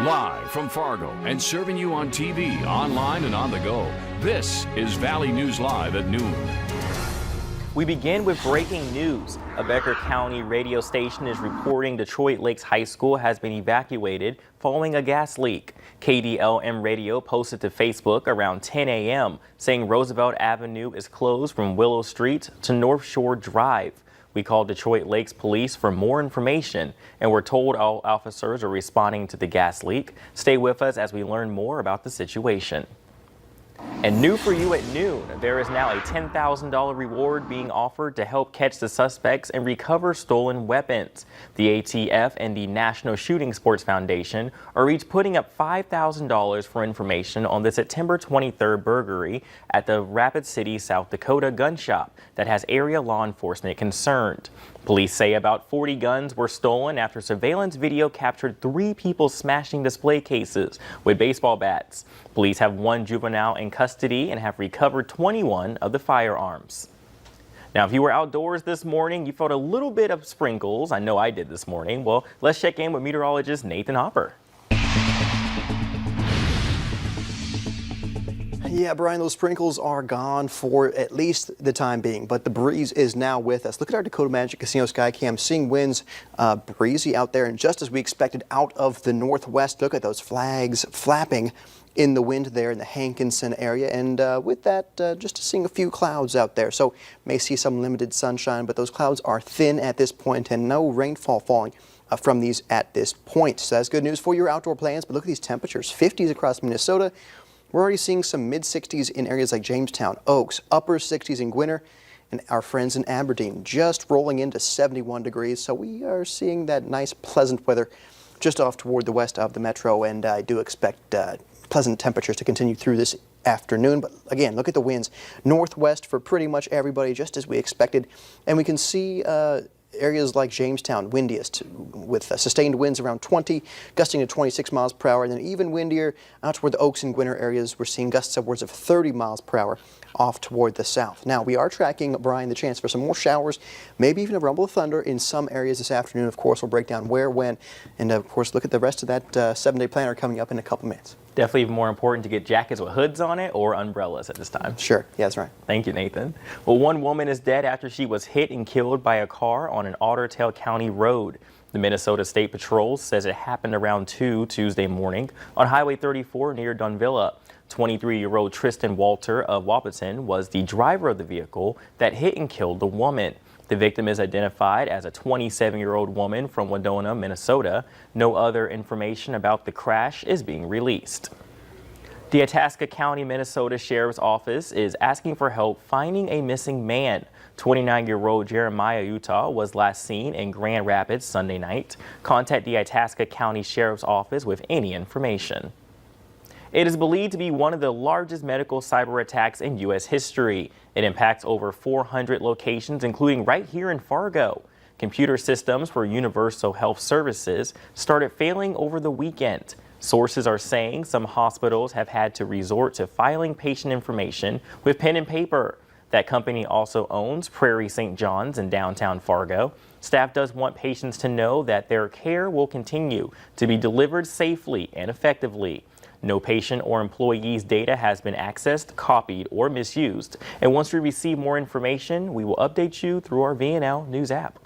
Live from Fargo and serving you on TV, online, and on the go, this is Valley News Live at noon. We begin with breaking news. A Becker County radio station is reporting Detroit Lakes High School has been evacuated following a gas leak. KDLM Radio posted to Facebook around 10 a.m. saying Roosevelt Avenue is closed from Willow Street to North Shore Drive. We called Detroit Lakes Police for more information and were told all officers are responding to the gas leak. Stay with us as we learn more about the situation. And new for you at noon, there is now a $10,000 reward being offered to help catch the suspects and recover stolen weapons. The ATF and the National Shooting Sports Foundation are each putting up $5,000 for information on the September 23rd burglary at the Rapid City, South Dakota gun shop that has area law enforcement concerned. Police say about 40 guns were stolen after surveillance video captured 3 people smashing display cases with baseball bats. Police have 1 juvenile in custody and have recovered 21 of the firearms. Now, if you were outdoors this morning, you felt a little bit of sprinkles. I know I did this morning. Well, let's check in with meteorologist Nathan Hopper. Yeah, Brian, those sprinkles are gone for at least the time being, but the breeze is now with us. Look at our Dakota Magic Casino sky cam, seeing winds breezy out there, and just as we expected out of the northwest. Look at those flags flapping in the wind there in the Hankinson area, and with that, just seeing a few clouds out there. So may see some limited sunshine, but those clouds are thin at this point and no rainfall falling from these at this point. So that's good news for your outdoor plans, but look at these temperatures, 50s across Minnesota. We're already seeing some mid-60s in areas like Jamestown, Oaks, upper 60s in Gwinner, and our friends in Aberdeen just rolling into 71 degrees. So we are seeing that nice, pleasant weather just off toward the west of the metro, and I do expect pleasant temperatures to continue through this afternoon. But again, look at the winds. Northwest for pretty much everybody, just as we expected. And we can see areas like Jamestown, windiest, with sustained winds around 20, gusting to 26 miles per hour, and then even windier out toward the Oaks and Gwinner areas. We're seeing gusts upwards of 30 miles per hour off toward the south. Now, we are tracking, Brian, the chance for some more showers, maybe even a rumble of thunder in some areas this afternoon. Of course, we'll break down where, when, and of course, look at the rest of that 7-day planner coming up in a couple minutes. Definitely more important to get jackets with hoods on it or umbrellas at this time. Sure. Yeah, that's right. Thank you, Nathan. Well, one woman is dead after she was hit and killed by a car on an Otter Tail County road. The Minnesota State Patrol says it happened around 2 Tuesday morning on Highway 34 near Dunvilla. 23-year-old Tristan Walter of Wahpeton was the driver of the vehicle that hit and killed the woman. The victim is identified as a 27-year-old woman from Winona, Minnesota. No other information about the crash is being released. The Itasca County, Minnesota Sheriff's Office is asking for help finding a missing man. 29-year-old Jeremiah Utah was last seen in Grand Rapids Sunday night. Contact the Itasca County Sheriff's Office with any information. It is believed to be one of the largest medical cyber attacks in U.S. history. It impacts over 400 locations, including right here in Fargo. Computer systems for Universal Health Services started failing over the weekend. Sources are saying some hospitals have had to resort to filing patient information with pen and paper. That company also owns Prairie St. John's in downtown Fargo. Staff does want patients to know that their care will continue to be delivered safely and effectively. No patient or employee's data has been accessed, copied, or misused. And once we receive more information, we will update you through our VNL News app.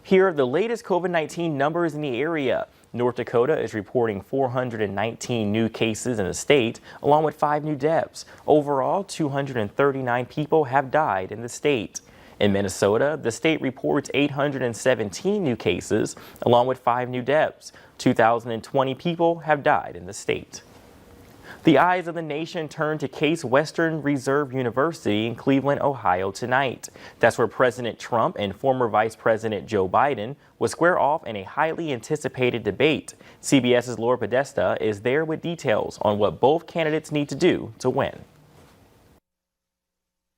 Here are the latest COVID-19 numbers in the area. North Dakota is reporting 419 new cases in the state, along with 5 new deaths. Overall, 239 people have died in the state. In Minnesota, the state reports 817 new cases, along with 5 new deaths. 2,020 people have died in the state. The eyes of the nation turn to Case Western Reserve University in Cleveland, Ohio tonight. That's where President Trump and former Vice President Joe Biden will square off in a highly anticipated debate. CBS's Laura Podesta is there with details on what both candidates need to do to win.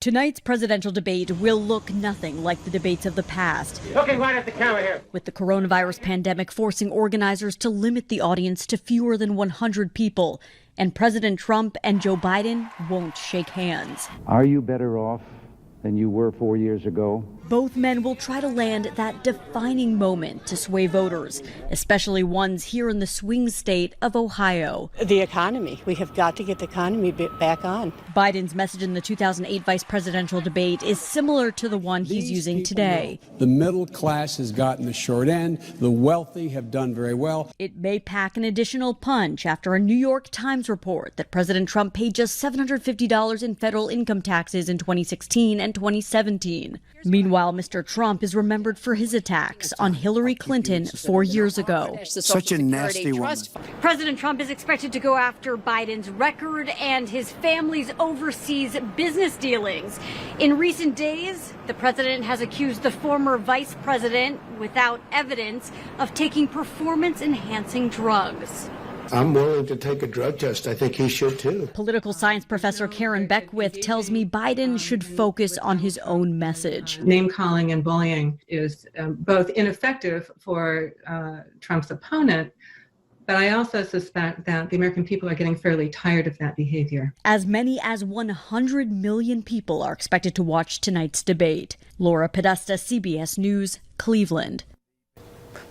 Tonight's presidential debate will look nothing like the debates of the past. Looking right at the camera here. With the coronavirus pandemic forcing organizers to limit the audience to fewer than 100 people. And President Trump and Joe Biden won't shake hands. Are you better off than you were 4 years ago? Both men will try to land that defining moment to sway voters, especially ones here in the swing state of Ohio. The economy. We have got to get the economy back on. Biden's message in the 2008 vice presidential debate is similar to the one he's using today. The middle class has gotten the short end. The wealthy have done very well. It may pack an additional punch after a New York Times report that President Trump paid just $750 in federal income taxes in 2016 and 2017. Meanwhile, Mr. Trump is remembered for his attacks on Hillary Clinton 4 years ago. Such a nasty woman. President Trump is expected to go after Biden's record and his family's overseas business dealings. In recent days, the president has accused the former vice president, without evidence, of taking performance-enhancing drugs. I'm willing to take a drug test. I think he should, too. Political science professor Karen Beckwith tells me Biden should focus on his own message. Name-calling and bullying is both ineffective for Trump's opponent, but I also suspect that the American people are getting fairly tired of that behavior. As many as 100 million people are expected to watch tonight's debate. Laura Podesta, CBS News, Cleveland.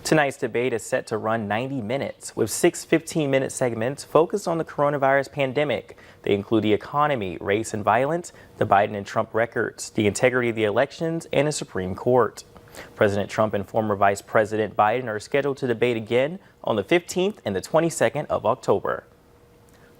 Tonight's debate is set to run 90 minutes, with 6 15-minute segments focused on the coronavirus pandemic. They include the economy, race and violence, the Biden and Trump records, the integrity of the elections, and the Supreme Court. President Trump and former Vice President Biden are scheduled to debate again on the 15th and the 22nd of October.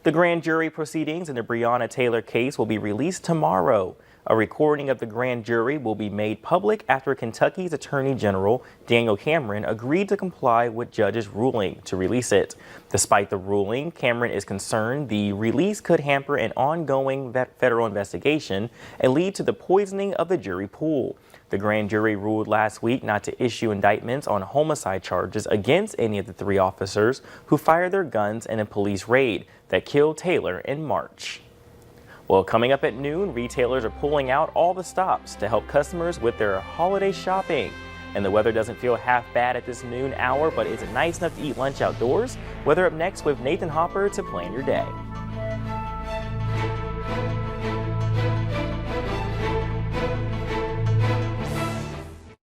The grand jury proceedings in the Brianna Taylor case will be released tomorrow. A recording of the grand jury will be made public after Kentucky's Attorney General Daniel Cameron agreed to comply with judge's ruling to release it. Despite the ruling, Cameron is concerned the release could hamper an ongoing federal investigation and lead to the poisoning of the jury pool. The grand jury ruled last week not to issue indictments on homicide charges against any of the 3 officers who fired their guns in a police raid that killed Taylor in March. Well, coming up at noon, retailers are pulling out all the stops to help customers with their holiday shopping. And the weather doesn't feel half bad at this noon hour, but is it nice enough to eat lunch outdoors? Weather up next with Nathan Hopper to plan your day.